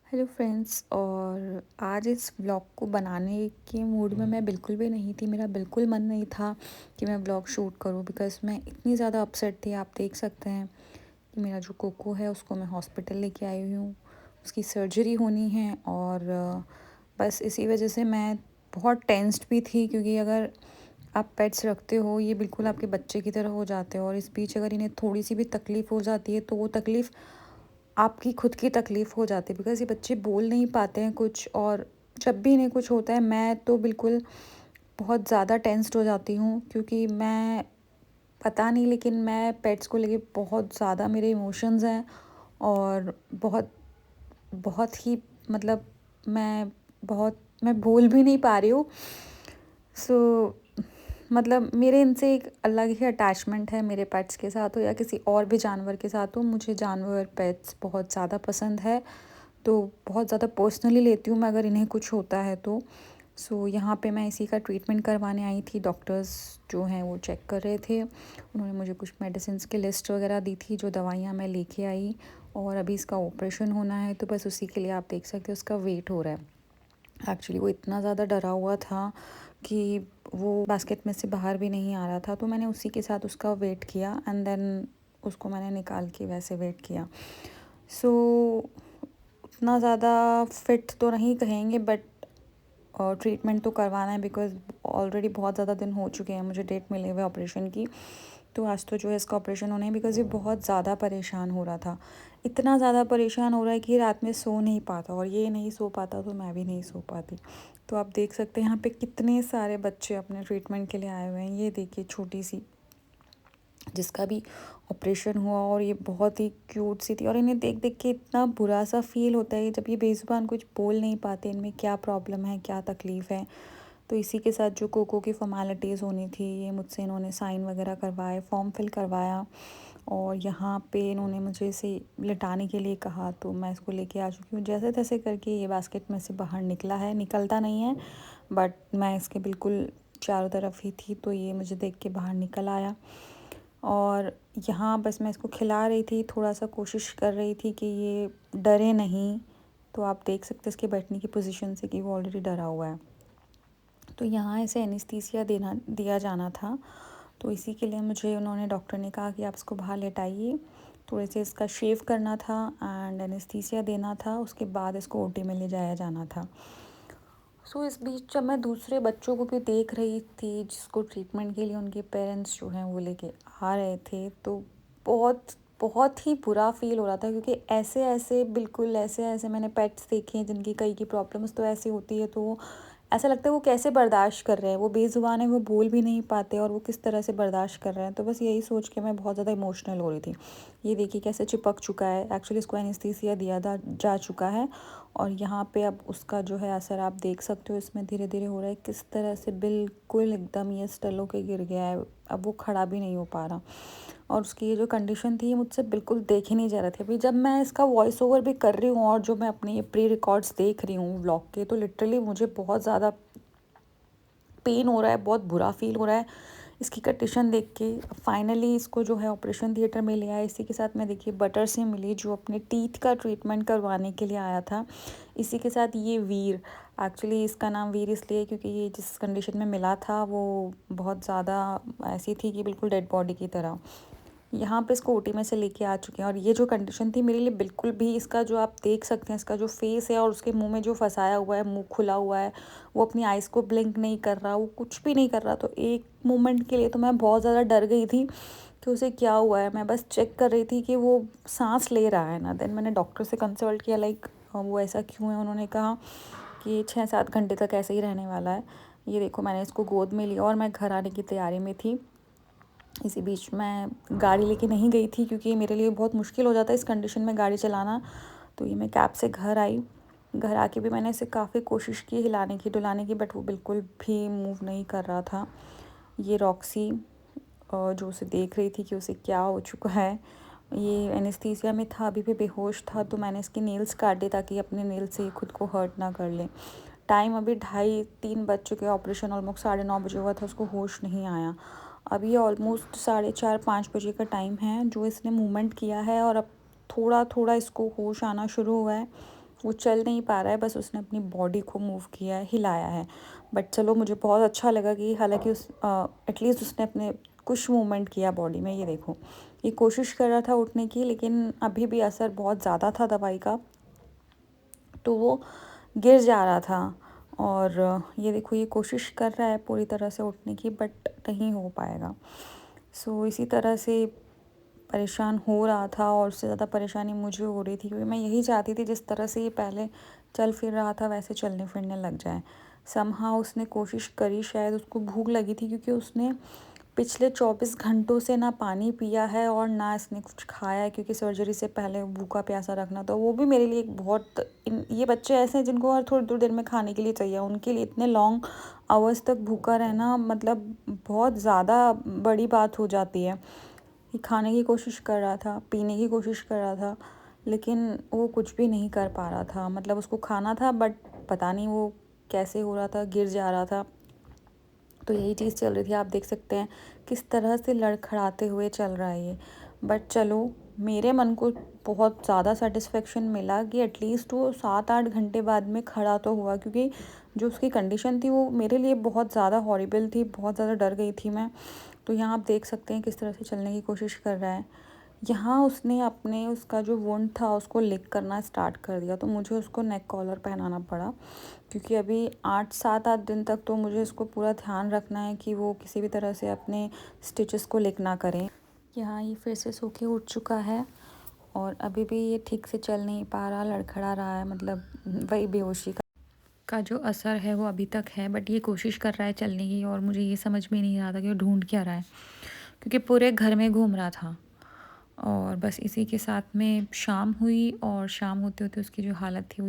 Hello friends. और आज इस व्लॉग को बनाने के मूड में मैं बिल्कुल भी नहीं थी। मेरा बिल्कुल मन नहीं था कि मैं व्लॉग शूट करूं बिकॉज़ मैं इतनी ज़्यादा अपसेट थी। आप देख सकते हैं कि मेरा जो कोको है उसको मैं हॉस्पिटल लेके आई हुई हूँ। उसकी सर्जरी होनी है और बस इसी वजह से मैं बहुत टेंस्ड भी थी, क्योंकि अगर आप पेट्स रखते हो ये बिल्कुल आपके बच्चे की तरह हो जाते हो, और इस बीच अगर इन्हें थोड़ी सी भी तकलीफ़ हो जाती है तो वो तकलीफ़ आपकी खुद की तकलीफ़ हो जाती है, बिकॉज़ ये बच्चे बोल नहीं पाते हैं कुछ। और जब भी इन्हें कुछ होता है मैं तो बिल्कुल बहुत ज़्यादा टेंस्ड हो जाती हूँ, क्योंकि मैं पता नहीं, लेकिन मैं पेट्स को लेके बहुत ज़्यादा मेरे इमोशंस हैं। और बहुत बहुत ही मतलब मैं बोल भी नहीं पा रही हूँ। सो मतलब मेरे इनसे एक अलग ही अटैचमेंट है, मेरे पेट्स के साथ हो या किसी और भी जानवर के साथ हो। मुझे जानवर पेट्स बहुत ज़्यादा पसंद है, तो बहुत ज़्यादा पर्सनली लेती हूँ मैं अगर इन्हें कुछ होता है तो। सो यहाँ पे मैं इसी का ट्रीटमेंट करवाने आई थी। डॉक्टर्स जो हैं वो चेक कर रहे थे। उन्होंने मुझे कुछ मेडिसिन्स की लिस्ट वगैरह दी थी, जो दवाइयाँ मैं लेके आई। और अभी इसका ऑपरेशन होना है, तो बस उसी के लिए आप देख सकते हो उसका वेट हो रहा है। एक्चुअली वो इतना ज़्यादा डरा हुआ था कि वो बास्केट में से बाहर भी नहीं आ रहा था, तो मैंने उसी के साथ उसका वेट किया एंड देन उसको मैंने निकाल के वैसे वेट किया। सो उतना ज़्यादा फिट तो नहीं कहेंगे, बट ट्रीटमेंट तो करवाना है बिकॉज़ ऑलरेडी बहुत ज़्यादा दिन हो चुके हैं मुझे डेट मिले हुए ऑपरेशन की। तो आज तो जो है इसका ऑपरेशन होना है, बिकॉज़ ये बहुत ज़्यादा परेशान हो रहा था। इतना ज़्यादा परेशान हो रहा है कि रात में सो नहीं पाता, और ये नहीं सो पाता तो मैं भी नहीं सो पाती। तो आप देख सकते हैं यहाँ पे कितने सारे बच्चे अपने ट्रीटमेंट के लिए आए हुए हैं। ये देखिए छोटी सी जिसका भी ऑपरेशन हुआ, और ये बहुत ही क्यूट सी थी। और इन्हें देख देख के इतना बुरा सा फील होता है जब ये बेज़ुबान कुछ बोल नहीं पाते, इनमें क्या प्रॉब्लम है, क्या तकलीफ़ है। तो इसी के साथ जो कोको की फ़ॉर्मेलिटीज़ होनी थी, ये मुझसे इन्होंने साइन वगैरह करवाए, फॉर्म फिल करवाया। और यहाँ पे इन्होंने मुझे इसे लिटाने के लिए कहा, तो मैं इसको लेके आ चुकी हूँ। जैसे तैसे करके ये बास्केट में से बाहर निकला है, निकलता नहीं है बट मैं इसके बिल्कुल चारों तरफ ही थी, तो ये मुझे देख के बाहर निकल आया। और यहाँ बस मैं इसको खिला रही थी, थोड़ा-सा कोशिश कर रही थी कि ये डरे नहीं। तो आप देख सकते हैं इसके बैठने की पोज़ीशन से कि वो ऑलरेडी डरा हुआ है। तो यहाँ इसे एनेस्थीसिया दिया जाना था, तो इसी के लिए मुझे उन्होंने डॉक्टर ने कहा कि आप इसको बाहर लेटाइए। थोड़े से इसका शेव करना था एंड एनेस्थीसिया देना था, उसके बाद इसको ओटी में ले जाया जाना था। सो इस बीच जब मैं दूसरे बच्चों को भी देख रही थी जिसको ट्रीटमेंट के लिए उनके पेरेंट्स जो हैं वो लेके आ रहे थे, तो बहुत बहुत ही बुरा फील हो रहा था, क्योंकि ऐसे ऐसे बिल्कुल ऐसे ऐसे मैंने पेट्स देखे हैं जिनकी कई की प्रॉब्लम्स तो ऐसी होती है, तो ऐसा लगता है वो कैसे बर्दाश्त कर रहे हैं। वो बेज़ुबान है, वो बोल भी नहीं पाते, और वो किस तरह से बर्दाश्त कर रहे हैं। तो बस यही सोच के मैं बहुत ज़्यादा इमोशनल हो रही थी। ये देखिए कैसे चिपक चुका है। एक्चुअली इसको एनेस्थीसिया दिया जा चुका है, और यहाँ पे अब उसका जो है असर आप देख सकते हो इसमें धीरे धीरे हो रहा है। किस तरह से बिल्कुल एकदम ये स्टल होके गिर गया है, अब वो खड़ा भी नहीं हो पा रहा। और उसकी ये जो कंडीशन थी ये मुझसे बिल्कुल देखी नहीं जा रही थी। अभी जब मैं इसका वॉइस ओवर भी कर रही हूँ और जो मैं अपने ये प्री रिकॉर्ड्स देख रही हूँ व्लॉग के, तो लिटरली मुझे बहुत ज़्यादा पेन हो रहा है, बहुत बुरा फील हो रहा है इसकी कंडीशन देख के। फाइनली इसको जो है ऑपरेशन थिएटर में ले आया। इसी के साथ मैं देखिए बटर से मिली, जो अपने टीथ का ट्रीटमेंट करवाने के लिए आया था। इसी के साथ ये वीर, एक्चुअली इसका नाम वीर इसलिए क्योंकि ये जिस कंडीशन में मिला था वो बहुत ज़्यादा ऐसी थी कि बिल्कुल डेड बॉडी की तरह। यहाँ पे इसको ओटी में से लेके आ चुके हैं, और ये जो कंडीशन थी मेरे लिए बिल्कुल भी, इसका जो आप देख सकते हैं इसका जो फेस है और उसके मुंह में जो फंसाया हुआ है, मुंह खुला हुआ है, वो अपनी आइज़ को ब्लिंक नहीं कर रहा, वो कुछ भी नहीं कर रहा। तो एक मोमेंट के लिए तो मैं बहुत ज़्यादा डर गई थी कि उसे क्या हुआ है। मैं बस चेक कर रही थी कि वो सांस ले रहा है ना। देन मैंने डॉक्टर से कंसल्ट किया, लाइक वो ऐसा क्यों है। उन्होंने कहा कि ये 6-7 घंटे तक ऐसे ही रहने वाला है। ये देखो मैंने इसको गोद में लिया और मैं घर आने की तैयारी में थी। इसी बीच मैं गाड़ी लेके नहीं गई थी, क्योंकि मेरे लिए बहुत मुश्किल हो जाता है इस कंडीशन में गाड़ी चलाना। तो ये मैं कैब से घर आई। घर आके भी मैंने इसे काफ़ी कोशिश की हिलाने की डुलाने की, बट वो बिल्कुल भी मूव नहीं कर रहा था। ये रॉक्सी जो उसे देख रही थी कि उसे क्या हो चुका है, ये एनेस्थीसिया में था, अभी भी बेहोश था। तो मैंने इसके नेल्स काटे ताकि अपने नेल से खुद को हर्ट ना कर ले। टाइम अभी 2:30-3 बज चुके हैं। ऑपरेशन ऑलमोस्ट 9:30 बजे हुआ था, उसको होश नहीं आया। अभी ऑलमोस्ट 4:30-5 बजे का टाइम है जो इसने मूवमेंट किया है, और अब थोड़ा थोड़ा इसको होश आना शुरू हुआ है। वो चल नहीं पा रहा है, बस उसने अपनी बॉडी को मूव किया है, हिलाया है। बट चलो मुझे बहुत अच्छा लगा कि हालाँकि एटलीस्ट उसने अपने कुछ मूवमेंट किया बॉडी में। ये देखो, ये कोशिश कर रहा था उठने की, लेकिन अभी भी असर बहुत ज़्यादा था दवाई का, तो वो गिर जा रहा था। और ये देखो, ये कोशिश कर रहा है पूरी तरह से उठने की, बट नहीं हो पाएगा। सो इसी तरह से परेशान हो रहा था, और उससे ज़्यादा परेशानी मुझे हो रही थी, क्योंकि मैं यही चाहती थी जिस तरह से ये पहले चल फिर रहा था वैसे चलने फिरने लग जाए। समहाउ उसने कोशिश करी, शायद उसको भूख लगी थी, क्योंकि उसने पिछले 24 घंटों से ना पानी पिया है और ना इसने कुछ खाया है, क्योंकि सर्जरी से पहले भूखा प्यासा रखना तो वो भी मेरे लिए एक बहुत ये बच्चे ऐसे हैं जिनको हर थोड़ी थोड़ी देर में खाने के लिए चाहिए, उनके लिए इतने लॉन्ग आवर्स तक भूखा रहना मतलब बहुत ज़्यादा बड़ी बात हो जाती है। ये खाने की कोशिश कर रहा था, पीने की कोशिश कर रहा था, लेकिन वो कुछ भी नहीं कर पा रहा था। मतलब उसको खाना था, बट पता नहीं वो कैसे हो रहा था, गिर जा रहा था। तो यही चीज़ चल रही थी, आप देख सकते हैं किस तरह से लड़खड़ाते हुए चल रहा है ये। बट चलो, मेरे मन को बहुत ज़्यादा सेटिस्फेक्शन मिला कि एटलीस्ट वो 7-8 घंटे बाद में खड़ा तो हुआ, क्योंकि जो उसकी कंडीशन थी वो मेरे लिए बहुत ज़्यादा हॉरिबल थी, बहुत ज़्यादा डर गई थी मैं। तो यहाँ आप देख सकते हैं किस तरह से चलने की कोशिश कर रहा है। यहाँ उसने अपने उसका जो वुंड था उसको लिक करना स्टार्ट कर दिया, तो मुझे उसको नेक कॉलर पहनाना पड़ा, क्योंकि अभी 7-8 दिन तक तो मुझे इसको पूरा ध्यान रखना है कि वो किसी भी तरह से अपने स्टिचेस को लिक ना करें। यहाँ ये फिर से सो के उठ चुका है, और अभी भी ये ठीक से चल नहीं पा रहा, लड़खड़ा रहा है, मतलब वही बेहोशी का जो असर है वो अभी तक है। बट ये कोशिश कर रहा है चलने की, और मुझे ये समझ में नहीं आ रहा था कि वो ढूंढ क्या रहा है, क्योंकि पूरे घर में घूम रहा था। और बस इसी के साथ में शाम हुई, और शाम होते होते उसकी जो हालत थी वो